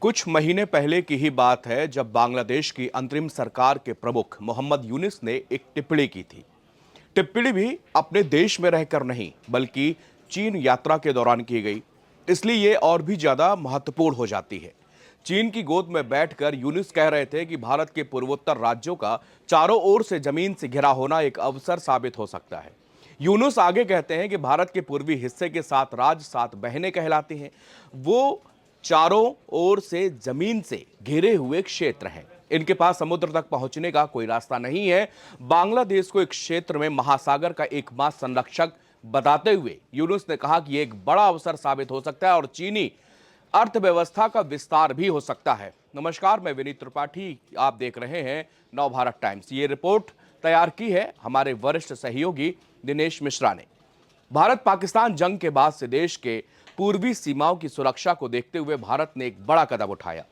कुछ महीने पहले की ही बात है जब बांग्लादेश की अंतरिम सरकार के प्रमुख मोहम्मद यूनिस ने एक टिप्पणी की थी। टिप्पणी भी अपने देश में रहकर नहीं बल्कि चीन यात्रा के दौरान की गई, इसलिए ये और भी ज्यादा महत्वपूर्ण हो जाती है। चीन की गोद में बैठकर यूनिस कह रहे थे कि भारत के पूर्वोत्तर राज्यों का चारों ओर से जमीन से घिरा होना एक अवसर साबित हो सकता है। यूनुस आगे कहते हैं कि भारत के पूर्वी हिस्से के 7 राज्य 7 बहनें कहलाती हैं। वो चारों ओर से जमीन से घिरे हुए क्षेत्र हैं। इनके पास समुद्र तक पहुंचने का कोई रास्ता नहीं है। बांग्लादेश को एक क्षेत्र में महासागर का एकमात्र संरक्षक बताते हुए यूनुस ने कहा कि यह एक बड़ा अवसर साबित हो सकता है और चीनी अर्थव्यवस्था का विस्तार भी हो सकता है। नमस्कार, मैं विनीत त्रिपाठी, आप देख रहे हैं नवभारत टाइम्स। ये रिपोर्ट तैयार की है हमारे वरिष्ठ सहयोगी दिनेश मिश्रा ने। भारत पाकिस्तान जंग के बाद से देश के पूर्वी सीमाओं की सुरक्षा को देखते हुए भारत ने एक बड़ा कदम उठाया।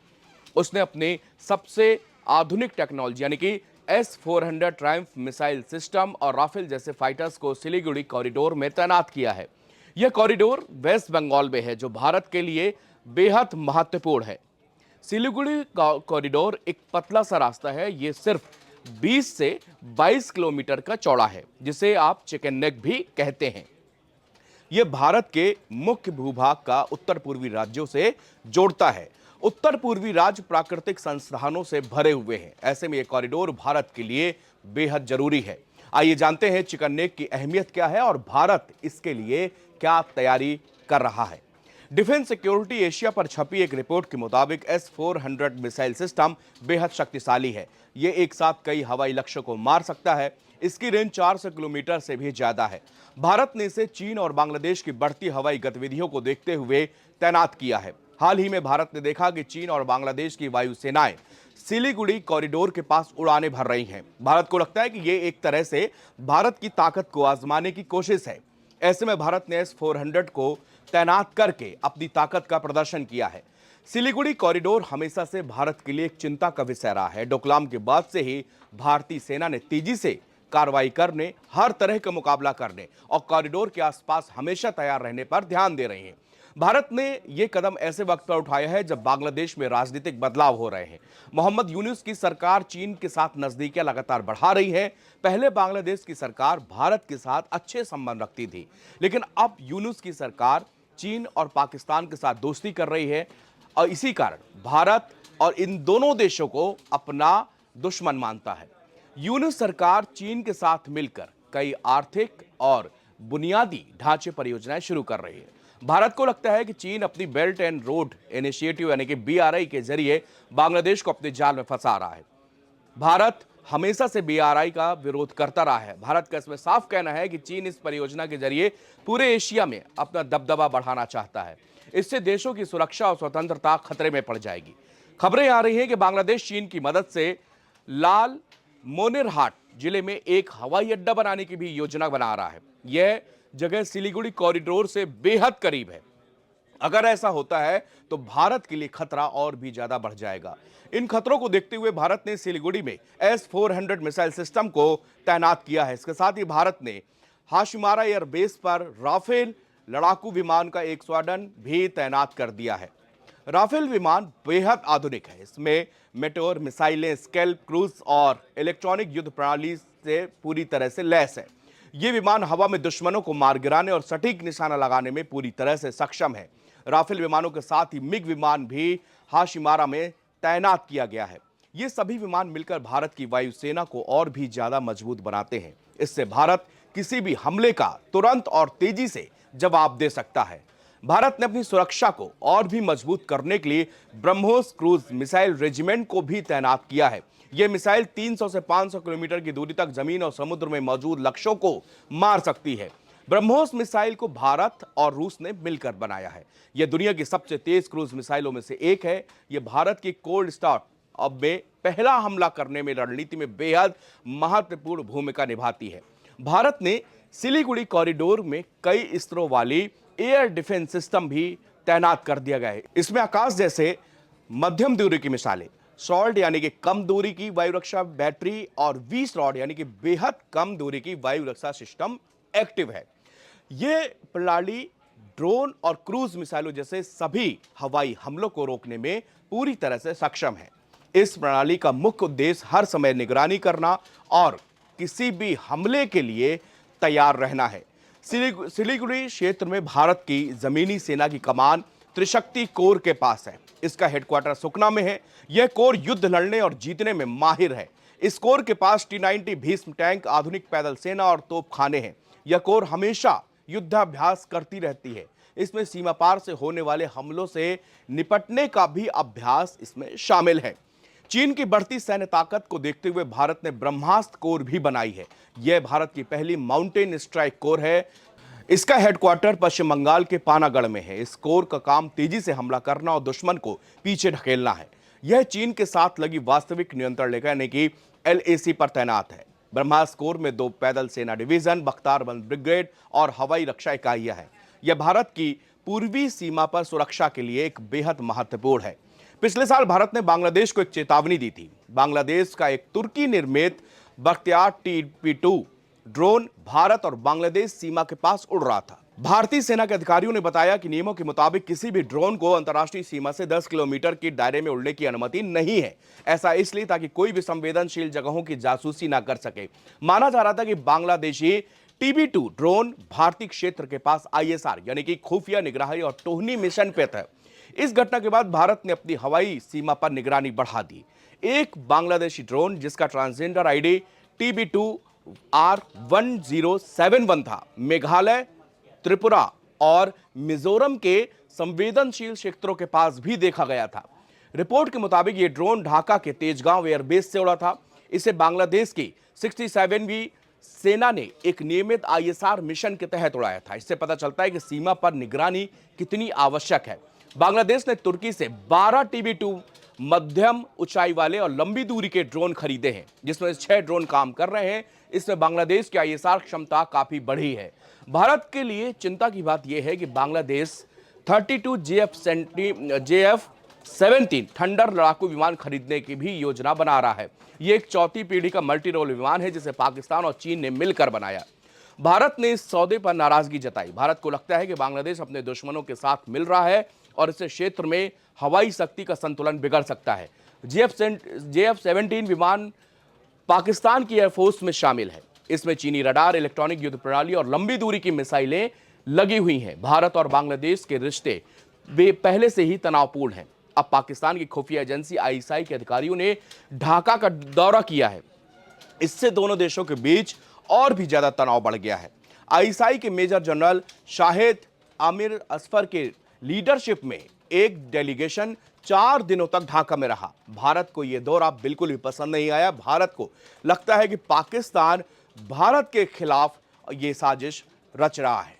उसने अपने सबसे आधुनिक टेक्नोलॉजी यानी कि S-400 ट्रायम्फ मिसाइल सिस्टम और राफेल जैसे फाइटर्स को सिलीगुड़ी कॉरिडोर में तैनात किया है। यह कॉरिडोर वेस्ट बंगाल में है, जो भारत के लिए बेहद महत्वपूर्ण है। सिलीगुड़ी कॉरिडोर एक पतला सा रास्ता है। यह सिर्फ 20 से 22 किलोमीटर का चौड़ा है, जिसे आप चिकन नेक भी कहते हैं। यह भारत के मुख्य भूभाग का उत्तर पूर्वी राज्यों से जोड़ता है। उत्तर पूर्वी राज्य प्राकृतिक संसाधनों से भरे हुए हैं। ऐसे में यह कॉरिडोर भारत के लिए बेहद जरूरी है। आइए जानते हैं चिकन नेक की अहमियत क्या है और भारत इसके लिए क्या तैयारी कर रहा है। डिफेंस सिक्योरिटी एशिया पर छपी एक रिपोर्ट के मुताबिक S-400 मिसाइल सिस्टम बेहद शक्तिशाली है। यह एक साथ कई हवाई लक्ष्यों को मार सकता है। इसकी रेंज 400 किलोमीटर से भी ज्यादा है। भारत ने इसे चीन और बांग्लादेश की बढ़ती हवाई गतिविधियों को देखते हुए तैनात किया है। हाल ही में भारत ने देखा कि चीन और बांग्लादेश की वायुसेनाएं सिलीगुड़ी कॉरिडोर के पास उड़ानें भर रही हैं। भारत को लगता है कि यह एक तरह से भारत की ताकत को आजमाने की कोशिश है। ऐसे में भारत ने S-400 को तैनात करके अपनी ताकत का प्रदर्शन किया है। सिलीगुड़ी कॉरिडोर हमेशा से भारत के लिए एक चिंता का विषय रहा है। डोकलाम के बाद से ही भारतीय सेना ने तेजी से कार्रवाई करने, हर तरह का मुकाबला करने और कॉरिडोर के आसपास हमेशा तैयार रहने पर ध्यान दे रहे हैं। भारत ने यह कदम ऐसे वक्त पर उठाया है जब बांग्लादेश में राजनीतिक बदलाव हो रहे हैं। मोहम्मद यूनुस की सरकार चीन के साथ नजदीकियां लगातार बढ़ा रही है। पहले बांग्लादेश की सरकार भारत के साथ अच्छे संबंध रखती थी, लेकिन अब यूनुस की सरकार चीन और पाकिस्तान के साथ दोस्ती कर रही है और इसी कारण भारत और इन दोनों देशों को अपना दुश्मन मानता है। यूनुस सरकार चीन के साथ मिलकर कई आर्थिक और बुनियादी ढांचे परियोजनाएं शुरू कर रही है। भारत को लगता है कि चीन अपनी बेल्ट एंड रोड इनिशिएटिव यानी कि BRI के जरिए बांग्लादेश को अपने जाल में फंसा रहा है। भारत हमेशा से BRI का विरोध करता रहा है। भारत का इसमें साफ कहना है कि चीन इस परियोजना के जरिए पूरे एशिया में अपना दबदबा बढ़ाना चाहता है। इससे देशों की सुरक्षा और स्वतंत्रता खतरे में पड़ जाएगी। खबरें आ रही हैं कि बांग्लादेश चीन की मदद से लाल मोनेरहाट जिले में एक हवाई अड्डा बनाने की भी योजना बना रहा है। यह जगह सिलीगुड़ी कॉरिडोर से बेहद करीब है। अगर ऐसा होता है तो भारत के लिए खतरा और भी ज्यादा बढ़ जाएगा। इन खतरों को देखते हुए भारत ने सिलीगुड़ी में S-400 मिसाइल सिस्टम को तैनात किया है। इसके साथ ही भारत ने हाशिमारा एयरबेस पर राफेल लड़ाकू विमान का एक स्क्वाड्रन भी तैनात कर दिया है। राफेल विमान बेहद आधुनिक है। इसमें मेटेओर मिसाइलें, स्कैल्प, क्रूज और इलेक्ट्रॉनिक युद्ध प्रणाली से पूरी तरह से लैस है। ये विमान हवा में दुश्मनों को मार गिराने और सटीक निशाना लगाने में पूरी तरह से सक्षम है। राफेल विमानों के साथ ही मिग विमान भी हाशिमारा में तैनात किया गया है। ये सभी विमान मिलकर भारत की वायुसेना को और भी ज्यादा मजबूत बनाते हैं। इससे भारत किसी भी हमले का तुरंत और तेजी से जवाब दे सकता है। भारत ने अपनी सुरक्षा को और भी मजबूत करने के लिए ब्रह्मोस क्रूज मिसाइल रेजिमेंट को भी तैनात किया है। यह मिसाइल 300 से 500 किलोमीटर की दूरी तक जमीन और समुद्र में मौजूद लक्ष्यों को मार सकती है। ब्रह्मोस मिसाइल को भारत और रूस ने मिलकर बनाया है। यह दुनिया की सबसे तेज क्रूज मिसाइलों में से एक है। यह भारत की कोल्ड स्टार्ट अब में पहला हमला करने में रणनीति में बेहद महत्वपूर्ण भूमिका निभाती है। भारत ने सिलीगुड़ी कॉरिडोर में कई इसरो वाली एयर डिफेंस सिस्टम भी तैनात कर दिया गया है। इसमें आकाश जैसे मध्यम दूरी की मिसाइलें, सॉल्ट यानी कि कम दूरी की वायु रक्षा बैटरी और वी सॉल्ट यानी कि बेहद कम दूरी की वायु रक्षा सिस्टम एक्टिव है। यह प्रणाली ड्रोन और क्रूज मिसाइलों जैसे सभी हवाई हमलों को रोकने में पूरी तरह से सक्षम है। इस प्रणाली का मुख्य उद्देश्य हर समय निगरानी करना और किसी भी हमले के लिए तैयार रहना है। सिलीगुड़ी क्षेत्र में भारत की जमीनी सेना की कमान त्रिशक्ति कोर के पास है। इसका हेडक्वार्टर सुकना में है। यह कोर युद्ध लड़ने और जीतने में माहिर है। इस कोर के पास T-90 भीष्म टैंक, आधुनिक पैदल सेना और तोपखाने हैं। यह कोर हमेशा युद्धाभ्यास करती रहती है। इसमें सीमा पार से होने वाले हमलों से निपटने का भी अभ्यास इसमें शामिल है। चीन की बढ़ती सैन्य ताकत को देखते हुए भारत ने ब्रह्मास्त्र कोर भी बनाई है। यह भारत की पहली माउंटेन स्ट्राइक कोर है। इसका हेडक्वार्टर पश्चिम बंगाल के पानागढ़ में है। इस कोर का काम तेजी से हमला करना और दुश्मन को पीछे ढकेलना है। यह चीन के साथ लगी वास्तविक नियंत्रण रेखा यानी कि LAC पर तैनात है। ब्रह्मास्त्र कोर में 2 पैदल सेना डिवीजन, बख्तारबंद ब्रिगेड और हवाई रक्षा इकाइयां हैं। यह भारत की पूर्वी सीमा पर सुरक्षा के लिए एक बेहद महत्वपूर्ण है। पिछले साल भारत ने बांग्लादेश को एक चेतावनी दी थी। बांग्लादेश का एक तुर्की निर्मित बख्तियार TB2 ड्रोन भारत और बांग्लादेश सीमा के पास उड़ रहा था। भारतीय सेना के अधिकारियों ने बताया कि नियमों के मुताबिक किसी भी ड्रोन को अंतर्राष्ट्रीय सीमा से 10 किलोमीटर के दायरे में उड़ने की अनुमति नहीं है। ऐसा इसलिए ताकि कोई भी संवेदनशील जगहों की जासूसी ना कर सके। माना जा रहा था कि बांग्लादेशी TB2 ड्रोन भारतीय क्षेत्र के पास ISR यानी कि खुफिया निगरानी और टोहनी मिशन पे था। इस घटना के बाद भारत ने अपनी हवाई सीमा पर निगरानी बढ़ा दी। एक बांग्लादेशी ड्रोन जिसका ट्रांसजेंडर ID TB2R1071 था, मेघालय, त्रिपुरा और मिजोरम के संवेदनशील क्षेत्रों के पास भी देखा गया था। रिपोर्ट के मुताबिक यह ड्रोन ढाका के तेजगांव एयरबेस से उड़ा था। इसे बांग्लादेश की 67वीं सेना ने एक नियमित ISR मिशन के तहत उड़ाया था। इससे पता चलता है कि सीमा पर निगरानी कितनी आवश्यक है। बांग्लादेश ने तुर्की से 12 TB2 मध्यम ऊंचाई वाले और लंबी दूरी के ड्रोन खरीदे हैं, जिसमें 6 ड्रोन काम कर रहे हैं। इसमें बांग्लादेश की ISR क्षमता काफी बढ़ी है। भारत के लिए चिंता की बात यह है कि बांग्लादेश 32 JF-17 थंडर लड़ाकू विमान खरीदने की भी योजना बना रहा है। यह एक चौथी पीढ़ी का मल्टी रोल विमान है जिसे पाकिस्तान और चीन ने मिलकर बनाया। भारत ने इस सौदे पर नाराजगी जताई। भारत को लगता है कि बांग्लादेश अपने दुश्मनों के साथ मिल रहा है और इससे क्षेत्र में हवाई शक्ति का संतुलन बिगड़ सकता है। JF-17 विमान पाकिस्तान की एयरफोर्स में शामिल है। इसमें चीनी रडार, इलेक्ट्रॉनिक युद्ध प्रणाली और लंबी दूरी की मिसाइलें लगी हुई हैं। भारत और बांग्लादेश के रिश्ते वे पहले से ही तनावपूर्ण हैं। अब पाकिस्तान की खुफिया एजेंसी ISI के अधिकारियों ने ढाका का दौरा किया है। इससे दोनों देशों के बीच और भी ज्यादा तनाव बढ़ गया है। ISI के मेजर जनरल शाहिद आमिर असफर के लीडरशिप में एक डेलीगेशन 4 दिनों तक ढाका में रहा। भारत को यह दौरा बिल्कुल भी पसंद नहीं आया। भारत को लगता है कि पाकिस्तान भारत के खिलाफ यह साजिश रच रहा है।